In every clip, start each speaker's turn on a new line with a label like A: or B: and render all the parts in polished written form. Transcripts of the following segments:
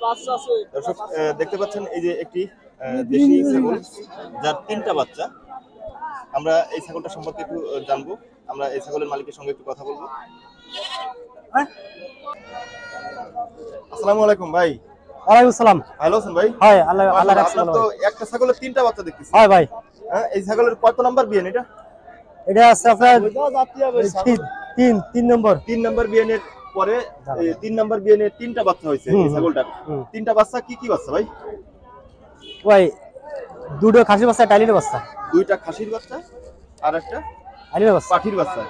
A: দর্শক দেখতে পাচ্ছেন এই যে একটি দেশি ছাগল যার 3টা বাচ্চা। আমরা এই ছাগলটা সম্পর্কে একটু জানবো, আমরা এই ছাগলের মালিকের সঙ্গে একটু কথা বলবো। আসসালামু আলাইকুম ভাই।
B: ওয়ালাইকুম আসসালাম।
A: ভালো আছেন ভাই?
B: হ্যাঁ, আল্লাহ রাখছে।
A: আপনার তো একটা ছাগলের 3টা বাচ্চা দেখতেছি।
B: হ্যাঁ ভাই।
A: হ্যাঁ, এই ছাগলের কত নাম্বার বিয়ান এটা?
B: এটা আছে আপনার 3 নম্বর।
A: 3 নাম্বার বিয়ানের পরে 3 নাম্বার বিয়ানের 3টা বাচ্চা হয়েছে এই ছাগলটার। 3টা বাচ্চা কি কি বাচ্চা ভাই?
B: ভাই দুটো খাসির বাচ্চা, টাইলির বাচ্চা।
A: 2টা খাসির বাচ্চা আর একটা
B: টাইলির বাচ্চা,
A: পাঠির বাচ্চা।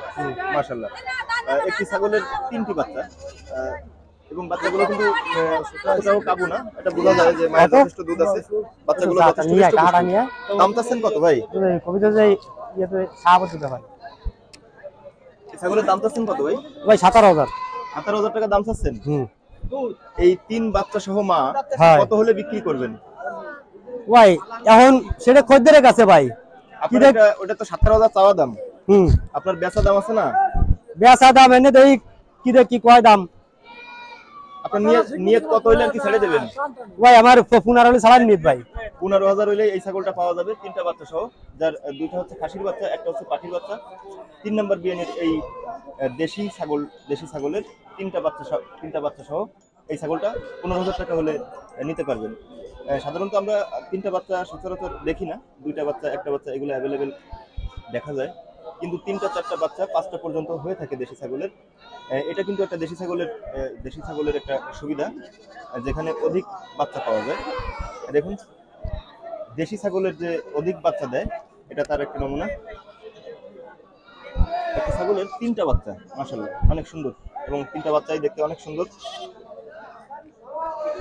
A: মাশাআল্লাহ। একটি ছাগলের 3টি বাচ্চা এবং বাচ্চাগুলো কিন্তু এতটাও কাবু না, এটা বোঝা যায় যে মায়ের যথেষ্ট দুধ আছে। বাচ্চাগুলো যথেষ্ট মিষ্টি। দাম চাচ্ছেন কত ভাই?
B: কবিতা যাই ইয়েতে সাহাবত দিতে হয়।
A: এই ছাগলের দাম চাচ্ছেন কত ভাই?
B: ভাই 17,000।
A: 17,000 টাকা দাম চাচ্ছেন? এই 3 বাচ্চা সহ মা কত হলে বিক্রি করবেন
B: ভাই? এখন সেটা খদ্দের কাছে ভাই।
A: আপনার ওটা তো 17,000 চাওয়া দাম। আপনার বেচা দাম আছে না?
B: বেচা দাম এনে দেই কি রে কি কয় দাম।
A: আপনার নিয়ত কত হইলে কি ছেড়ে দেবেন
B: ভাই? আমার 15 হলে ছাড়া নিয়ত ভাই।
A: 15,000 হইলে এই ছাগলটা পাওয়া যাবে, 3টা বাচ্চা সহ, যার 2টা হচ্ছে খাসির বাচ্চা, একটা হচ্ছে পাঠির বাচ্চা। 3 নাম্বার বিয়ানের এই দেশি ছাগলের 3টা বাচ্চা সহ এই ছাগলটা 15,000 টাকা হলে নিতে পারবেন। সাধারণত আমরা 3টা বাচ্চা সচরাচর দেখি না, 2টা বাচ্চা, একটা বাচ্চা এগুলো অ্যাভেলেবেল দেখা যায়, কিন্তু 3টা 4টা বাচ্চা 5টা পর্যন্ত হয়ে থাকে দেশি ছাগলের। এটা কিন্তু একটা দেশি ছাগলের একটা সুবিধা, যেখানে অধিক বাচ্চা পাওয়া যায়। দেখুন দেশি ছাগলের যে অধিক বাচ্চা দেয় এটা তার একটা নমুনা। একটা ছাগলের 3টা বাচ্চা মাশাআল্লাহ অনেক সুন্দর, এবং 3টা বাচ্চাই দেখতে অনেক সুন্দর।